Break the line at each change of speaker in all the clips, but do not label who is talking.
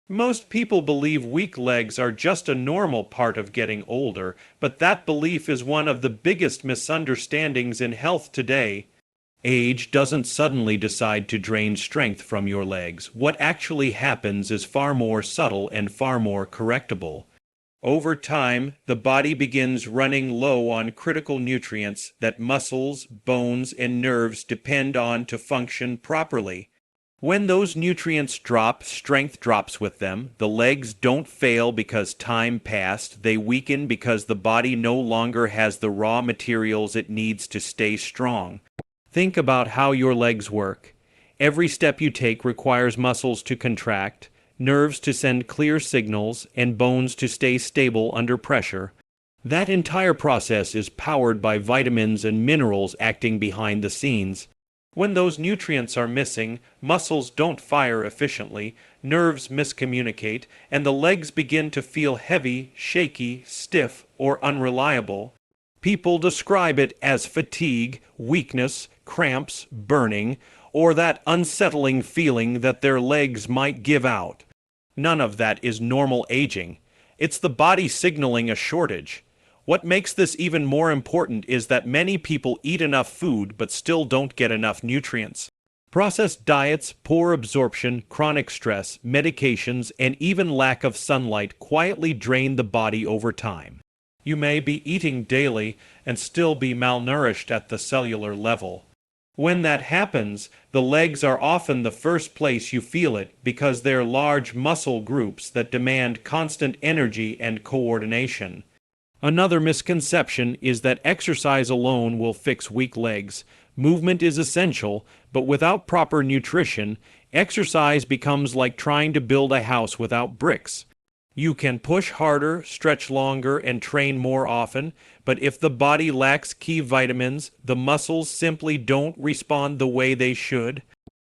Most people believe weak legs are just a normal part of getting older, but that belief is one of the biggest misunderstandings in health today. Age doesn't suddenly decide to drain strength from your legs. What actually happens is far more subtle and far more correctable. Over time, the body begins running low on critical nutrients that muscles, bones, and nerves depend on to function properly. When those nutrients drop, strength drops with them. The legs don't fail because time passed. They weaken because the body no longer has the raw materials it needs to stay strong. Think about how your legs work. Every step you take requires muscles to contract, nerves to send clear signals, and bones to stay stable under pressure. That entire process is powered by vitamins and minerals acting behind the scenes. When those nutrients are missing, muscles don't fire efficiently, nerves miscommunicate, and the legs begin to feel heavy, shaky, stiff, or unreliable. People describe it as fatigue, weakness, cramps, burning, or that unsettling feeling that their legs might give out. None of that is normal aging. It's the body signaling a shortage. What makes this even more important is that many people eat enough food but still don't get enough nutrients. Processed diets, poor absorption, chronic stress, medications, and even lack of sunlight quietly drain the body over time. You may be eating daily and still be malnourished at the cellular level. When that happens, the legs are often the first place you feel it because they're large muscle groups that demand constant energy and coordination. Another misconception is that exercise alone will fix weak legs. Movement is essential, but without proper nutrition, exercise becomes like trying to build a house without bricks. You can push harder, stretch longer, and train more often, but if the body lacks key vitamins, the muscles simply don't respond the way they should.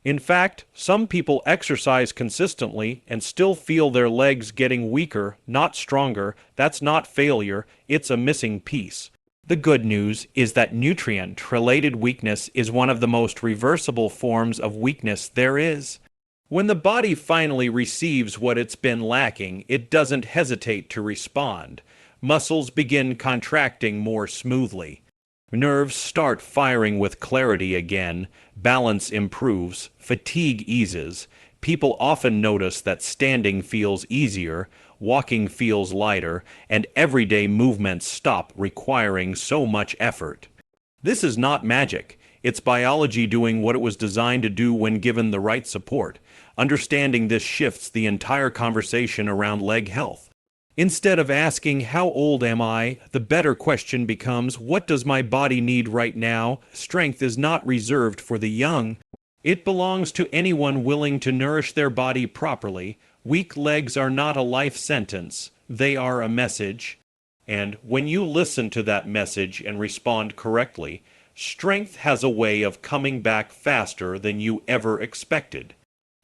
In fact, some people exercise consistently and still feel their legs getting weaker, not stronger. That's not failure, it's a missing piece. The good news is that nutrient-related weakness is one of the most reversible forms of weakness there is. When the body finally receives what it's been lacking, it doesn't hesitate to respond. Muscles begin contracting more smoothly. Nerves start firing with clarity again, balance improves, fatigue eases. People often notice that standing feels easier, walking feels lighter, and everyday movements stop requiring so much effort. This is not magic. It's biology doing what it was designed to do when given the right support. Understanding this shifts the entire conversation around leg health. Instead of asking, "How old am I?" the better question becomes, "What does my body need right now?" Strength is not reserved for the young. It belongs to anyone willing to nourish their body properly. Weak legs are not a life sentence. They are a message. And when you listen to that message and respond correctly, strength has a way of coming back faster than you ever expected.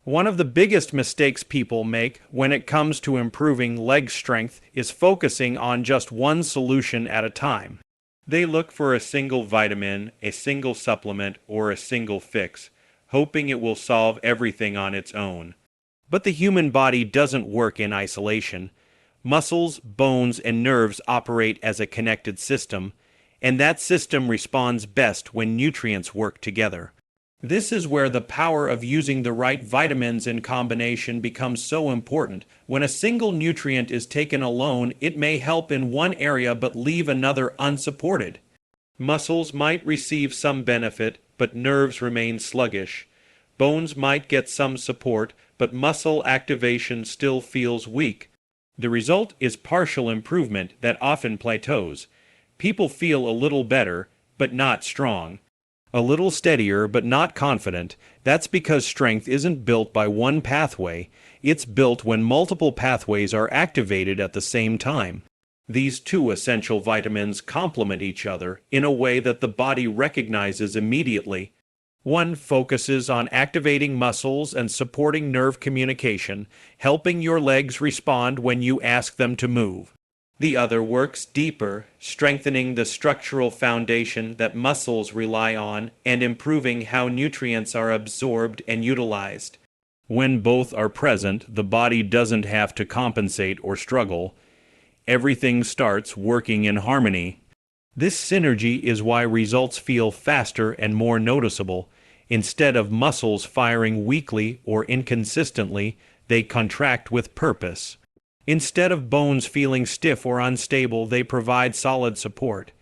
One of the biggest mistakes people make when it comes to improving leg strength is focusing on just one solution at a time. They look for a single vitamin, a single supplement, or a single fix, hoping it will solve everything on its own. But the human body doesn't work in isolation. Muscles, bones, and nerves operate as a connected system, and that system responds best when nutrients work together. This is where the power of using the right vitamins in combination becomes so important. When a single nutrient is taken alone, it may help in one area but leave another unsupported. Muscles might receive some benefit, but nerves remain sluggish. Bones might get some support, but muscle activation still feels weak. The result is partial improvement that often plateaus. People feel a little better, but not strong. A little steadier, but not confident. That's because strength isn't built by one pathway. It's built when multiple pathways are activated at the same time. These two essential vitamins complement each other in a way that the body recognizes immediately. One focuses on activating muscles and supporting nerve communication, helping your legs respond when you ask them to move. The other works deeper, strengthening the structural foundation that muscles rely on and improving how nutrients are absorbed and utilized. When both are present, the body doesn't have to compensate or struggle. Everything starts working in harmony. This synergy is why results feel faster and more noticeable. Instead of muscles firing weakly or inconsistently, they contract with purpose. Instead of bones feeling stiff or unstable, they provide solid support.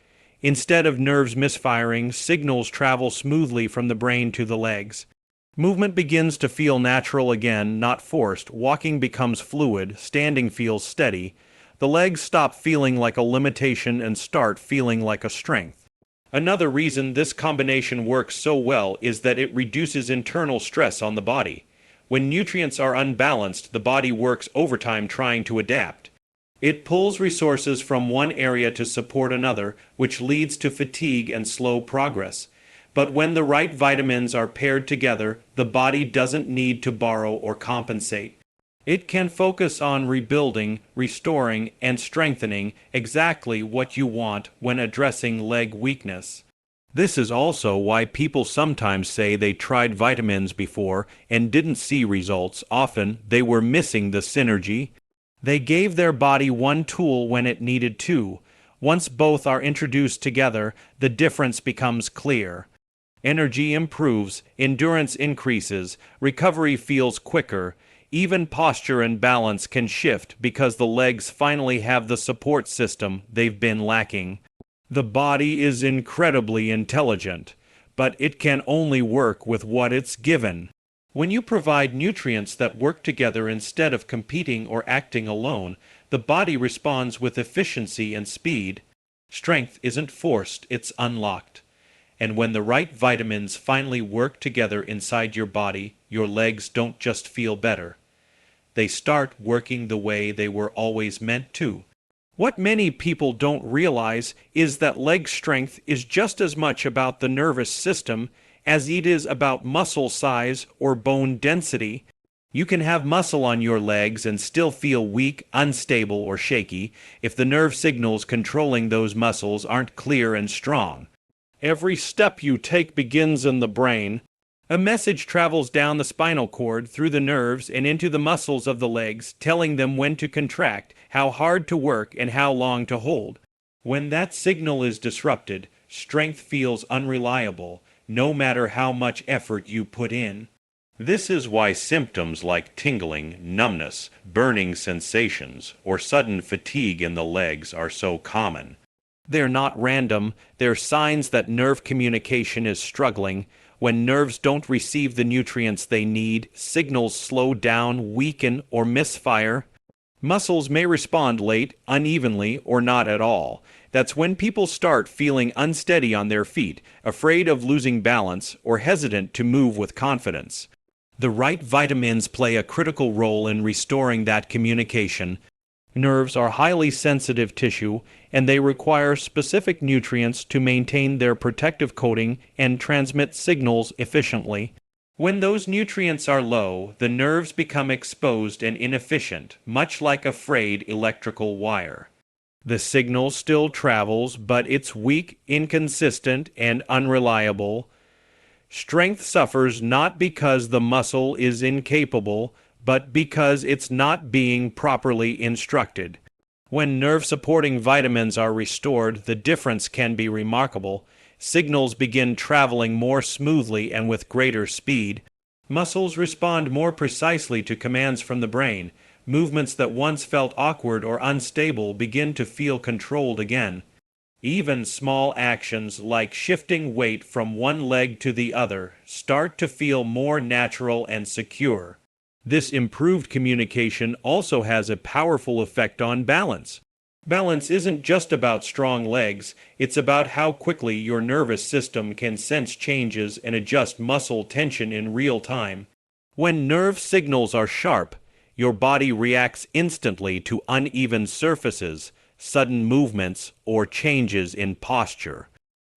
Instead of nerves misfiring, signals travel smoothly from the brain to the legs. Movement begins to feel natural again, not forced. Walking becomes fluid, standing feels steady. The legs stop feeling like a limitation and start feeling like a strength. Another reason this combination works so well is that it reduces internal stress on the body. When nutrients are unbalanced, the body works overtime trying to adapt. It pulls resources from one area to support another, which leads to fatigue and slow progress. But when the right vitamins are paired together, the body doesn't need to borrow or compensate. It can focus on rebuilding, restoring, and strengthening exactly what you want when addressing leg weakness. This is also why people sometimes say they tried vitamins before and didn't see results. Often, they were missing the synergy. They gave their body one tool when it needed two. Once both are introduced together, the difference becomes clear. Energy improves, endurance increases, recovery feels quicker. Even posture and balance can shift because the legs finally have the support system they've been lacking. The body is incredibly intelligent, but it can only work with what it's given. When you provide nutrients that work together instead of competing or acting alone, the body responds with efficiency and speed. Strength isn't forced, it's unlocked. And when the right vitamins finally work together inside your body, your legs don't just feel better. They start working the way they were always meant to. What many people don't realize is that leg strength is just as much about the nervous system as it is about muscle size or bone density. You can have muscle on your legs and still feel weak, unstable, or shaky if the nerve signals controlling those muscles aren't clear and strong. Every step you take begins in the brain. A message travels down the spinal cord, through the nerves, and into the muscles of the legs, telling them when to contract, how hard to work, and how long to hold. When that signal is disrupted, strength feels unreliable, no matter how much effort you put in. This is why symptoms like tingling, numbness, burning sensations, or sudden fatigue in the legs are so common. They're not random, they're signs that nerve communication is struggling. When nerves don't receive the nutrients they need, signals slow down, weaken, or misfire. Muscles may respond late, unevenly, or not at all. That's when people start feeling unsteady on their feet, afraid of losing balance, or hesitant to move with confidence. The right vitamins play a critical role in restoring that communication. Nerves are highly sensitive tissue, and they require specific nutrients to maintain their protective coating and transmit signals efficiently. When those nutrients are low, the nerves become exposed and inefficient, much like a frayed electrical wire. The signal still travels, but it's weak, inconsistent, and unreliable. Strength suffers not because the muscle is incapable, but because it's not being properly instructed. When nerve-supporting vitamins are restored, the difference can be remarkable. Signals begin traveling more smoothly and with greater speed. Muscles respond more precisely to commands from the brain. Movements that once felt awkward or unstable begin to feel controlled again. Even small actions like shifting weight from one leg to the other start to feel more natural and secure. This improved communication also has a powerful effect on balance. Balance isn't just about strong legs, it's about how quickly your nervous system can sense changes and adjust muscle tension in real time. When nerve signals are sharp, your body reacts instantly to uneven surfaces, sudden movements, or changes in posture.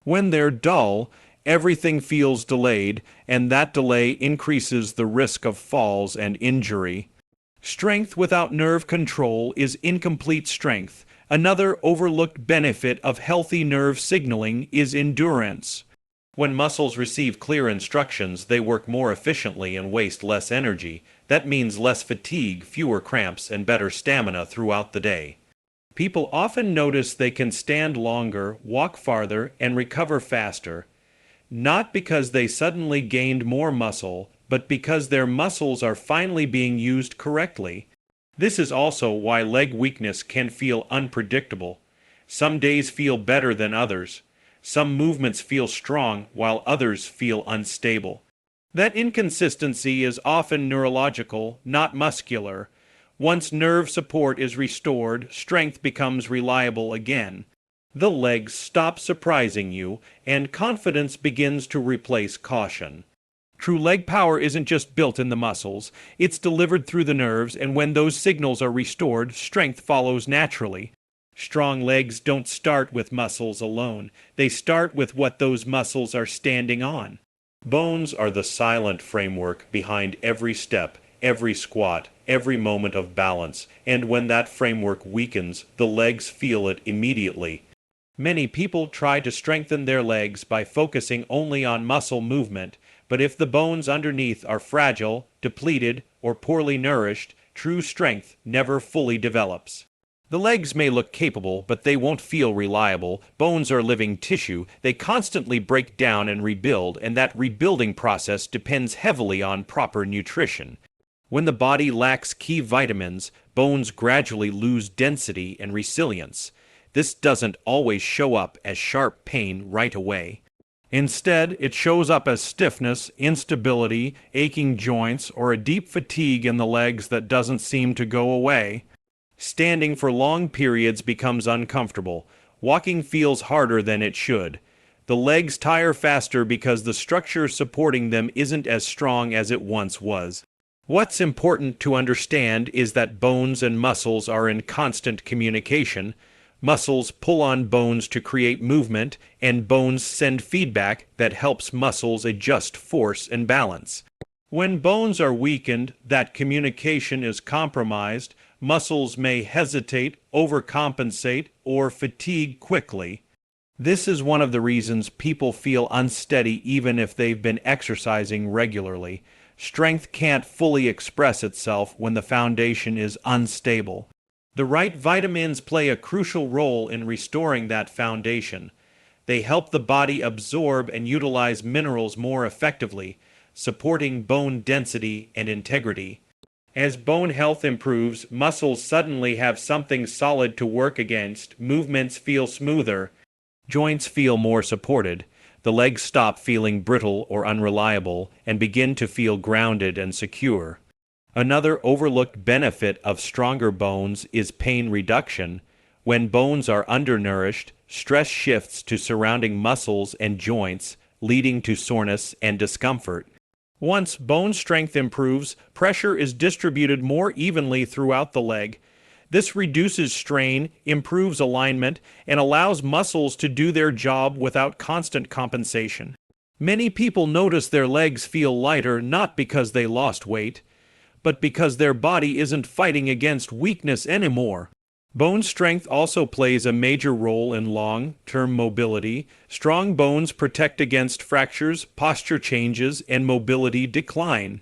When they're dull, everything feels delayed, and that delay increases the risk of falls and injury. Strength without nerve control is incomplete strength. Another overlooked benefit of healthy nerve signaling is endurance. When muscles receive clear instructions, they work more efficiently and waste less energy. That means less fatigue, fewer cramps, and better stamina throughout the day. People often notice they can stand longer, walk farther, and recover faster, not because they suddenly gained more muscle, but because their muscles are finally being used correctly. This is also why leg weakness can feel unpredictable. Some days feel better than others. Some movements feel strong while others feel unstable. That inconsistency is often neurological, not muscular. Once nerve support is restored, strength becomes reliable again. The legs stop surprising you, and confidence begins to replace caution. True leg power isn't just built in the muscles, it's delivered through the nerves, and when those signals are restored, strength follows naturally. Strong legs don't start with muscles alone, they start with what those muscles are standing on. Bones are the silent framework behind every step, every squat, every moment of balance, and when that framework weakens, the legs feel it immediately. Many people try to strengthen their legs by focusing only on muscle movement, but if the bones underneath are fragile, depleted, or poorly nourished, true strength never fully develops. The legs may look capable, but they won't feel reliable. Bones are living tissue. They constantly break down and rebuild, and that rebuilding process depends heavily on proper nutrition. When the body lacks key vitamins, bones gradually lose density and resilience. This doesn't always show up as sharp pain right away. Instead, it shows up as stiffness, instability, aching joints, or a deep fatigue in the legs that doesn't seem to go away. Standing for long periods becomes uncomfortable. Walking feels harder than it should. The legs tire faster because the structure supporting them isn't as strong as it once was. What's important to understand is that bones and muscles are in constant communication. Muscles pull on bones to create movement, and bones send feedback that helps muscles adjust force and balance. When bones are weakened, that communication is compromised. Muscles may hesitate, overcompensate, or fatigue quickly. This is one of the reasons people feel unsteady even if they've been exercising regularly. Strength can't fully express itself when the foundation is unstable. The right vitamins play a crucial role in restoring that foundation. They help the body absorb and utilize minerals more effectively, supporting bone density and integrity. As bone health improves, muscles suddenly have something solid to work against, movements feel smoother, joints feel more supported, the legs stop feeling brittle or unreliable, and begin to feel grounded and secure. Another overlooked benefit of stronger bones is pain reduction. When bones are undernourished, stress shifts to surrounding muscles and joints, leading to soreness and discomfort. Once bone strength improves, pressure is distributed more evenly throughout the leg. This reduces strain, improves alignment, and allows muscles to do their job without constant compensation. Many people notice their legs feel lighter not because they lost weight, but because their body isn't fighting against weakness anymore. Bone strength also plays a major role in long-term mobility. Strong bones protect against fractures, posture changes, and mobility decline.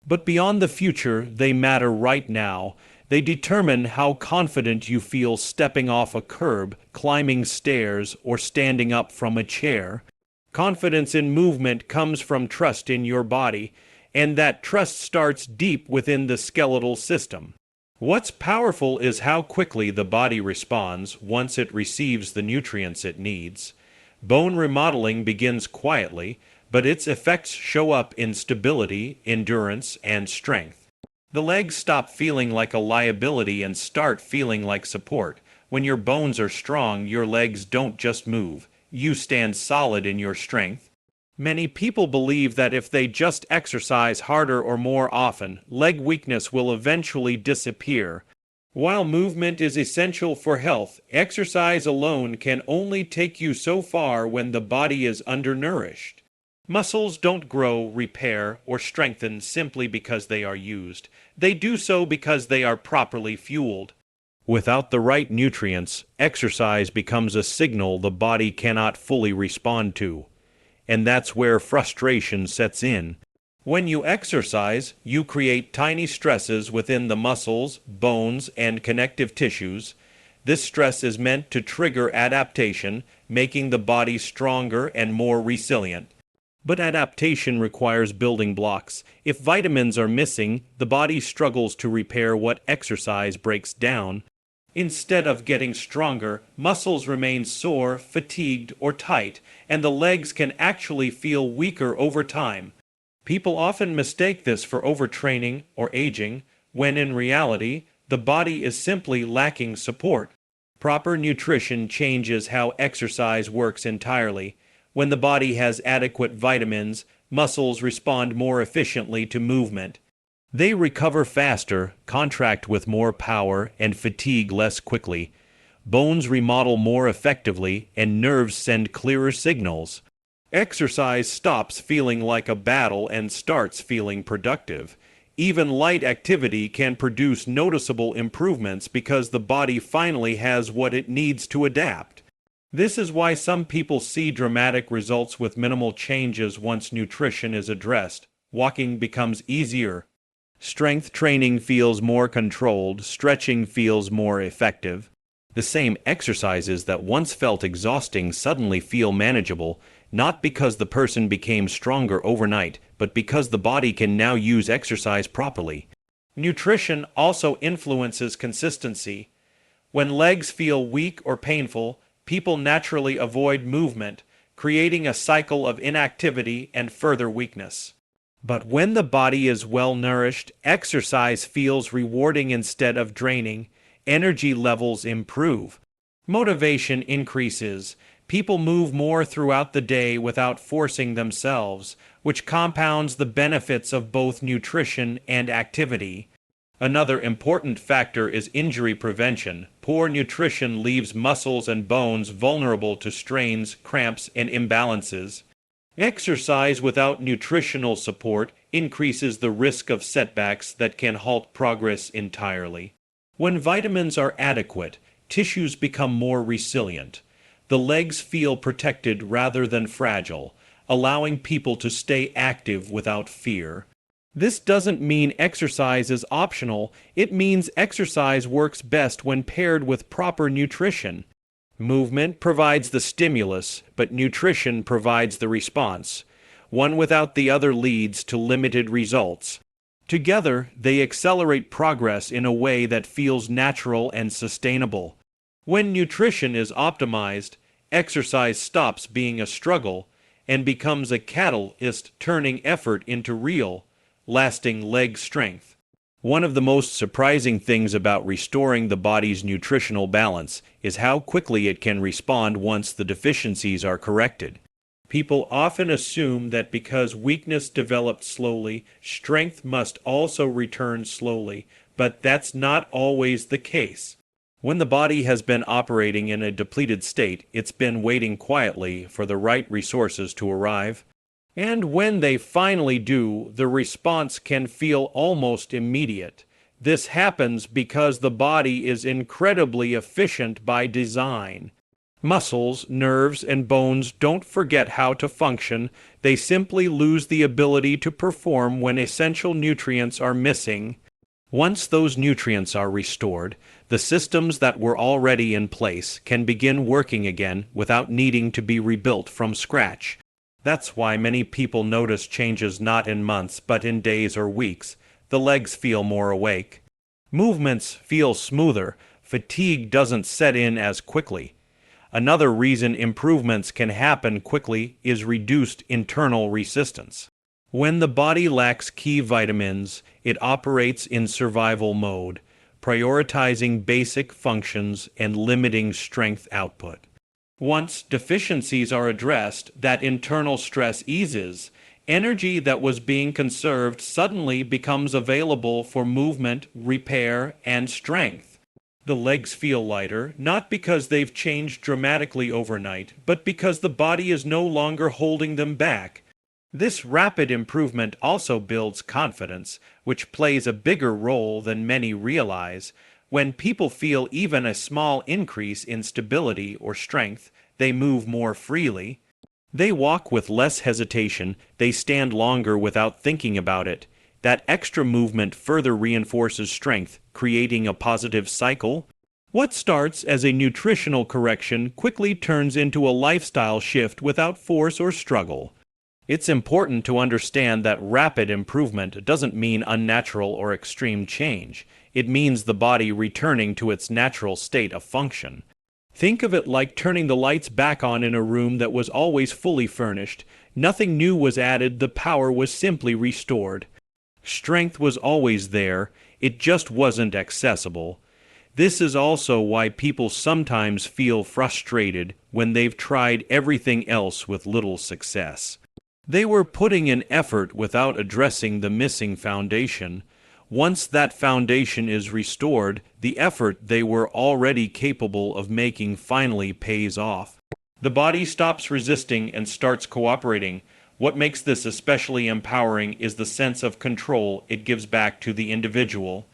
But beyond the future, they matter right now. They determine how confident you feel stepping off a curb, climbing stairs, or standing up from a chair. Confidence in movement comes from trust in your body, and that trust starts deep within the skeletal system. What's powerful is how quickly the body responds once it receives the nutrients it needs. Bone remodeling begins quietly, but its effects show up in stability, endurance, and strength. The legs stop feeling like a liability and start feeling like support. When your bones are strong, your legs don't just move. You stand solid in your strength. Many people believe that if they just exercise harder or more often, leg weakness will eventually disappear. While movement is essential for health, exercise alone can only take you so far when the body is undernourished. Muscles don't grow, repair, or strengthen simply because they are used. They do so because they are properly fueled. Without the right nutrients, exercise becomes a signal the body cannot fully respond to. and that's where frustration sets in. When you exercise, you create tiny stresses within the muscles, bones, and connective tissues. This stress is meant to trigger adaptation, making the body stronger and more resilient. But adaptation requires building blocks. If vitamins are missing, the body struggles to repair what exercise breaks down. Instead of getting stronger, muscles remain sore, fatigued, or tight, and the legs can actually feel weaker over time. People often mistake this for overtraining or aging, when in reality, the body is simply lacking support. Proper nutrition changes how exercise works entirely. When the body has adequate vitamins, muscles respond more efficiently to movement. They recover faster, contract with more power, and fatigue less quickly. Bones remodel more effectively, and nerves send clearer signals. Exercise stops feeling like a battle and starts feeling productive. Even light activity can produce noticeable improvements because the body finally has what it needs to adapt. This is why some people see dramatic results with minimal changes once nutrition is addressed. Walking becomes easier. Strength training feels more controlled. Stretching feels more effective. The same exercises that once felt exhausting suddenly feel manageable, not because the person became stronger overnight, but because the body can now use exercise properly. Nutrition also influences consistency. When legs feel weak or painful, people naturally avoid movement, creating a cycle of inactivity and further weakness. But when the body is well nourished, exercise feels rewarding instead of draining, energy levels improve, motivation increases, people move more throughout the day without forcing themselves, which compounds the benefits of both nutrition and activity. Another important factor is injury prevention. Poor nutrition leaves muscles and bones vulnerable to strains, cramps, and imbalances. Exercise without nutritional support increases the risk of setbacks that can halt progress entirely. When vitamins are adequate, tissues become more resilient. The legs feel protected rather than fragile, allowing people to stay active without fear. This doesn't mean exercise is optional. It means exercise works best when paired with proper nutrition. Movement provides the stimulus, but nutrition provides the response. One without the other leads to limited results. Together, they accelerate progress in a way that feels natural and sustainable. When nutrition is optimized, exercise stops being a struggle and becomes a catalyst turning effort into real, lasting leg strength. One of the most surprising things about restoring the body's nutritional balance is how quickly it can respond once the deficiencies are corrected. People often assume that because weakness developed slowly, strength must also return slowly, but that's not always the case. When the body has been operating in a depleted state, it's been waiting quietly for the right resources to arrive. And when they finally do, the response can feel almost immediate. This happens because the body is incredibly efficient by design. Muscles, nerves, and bones don't forget how to function. They simply lose the ability to perform when essential nutrients are missing. Once those nutrients are restored, the systems that were already in place can begin working again without needing to be rebuilt from scratch. That's why many people notice changes not in months but in days or weeks. The legs feel more awake. Movements feel smoother. Fatigue doesn't set in as quickly. Another reason improvements can happen quickly is reduced internal resistance. When the body lacks key vitamins, it operates in survival mode, prioritizing basic functions and limiting strength output. Once deficiencies are addressed, that internal stress eases. Energy that was being conserved suddenly becomes available for movement, repair, and strength. The legs feel lighter, not because they've changed dramatically overnight, but because the body is no longer holding them back. This rapid improvement also builds confidence, which plays a bigger role than many realize. When people feel even a small increase in stability or strength, they move more freely. They walk with less hesitation, they stand longer without thinking about it. That extra movement further reinforces strength, creating a positive cycle. What starts as a nutritional correction quickly turns into a lifestyle shift without force or struggle. It's important to understand that rapid improvement doesn't mean unnatural or extreme change. It means the body returning to its natural state of function. Think of it like turning the lights back on in a room that was always fully furnished. Nothing new was added, the power was simply restored. Strength was always there, it just wasn't accessible. This is also why people sometimes feel frustrated when they've tried everything else with little success. They were putting in effort without addressing the missing foundation. Once that foundation is restored, the effort they were already capable of making finally pays off. The body stops resisting and starts cooperating. What makes this especially empowering is the sense of control it gives back to the individual.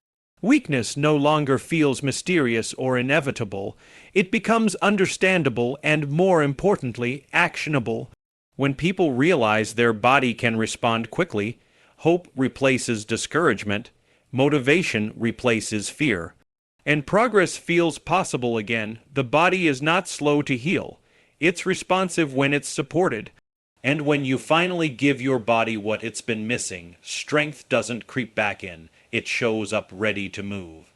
Weakness no longer feels mysterious or inevitable. It becomes understandable and, more importantly, actionable. When people realize their body can respond quickly, hope replaces discouragement, motivation replaces fear, and progress feels possible again. The body is not slow to heal. It's responsive when it's supported. And when you finally give your body what it's been missing, strength doesn't creep back in. It shows up ready to move.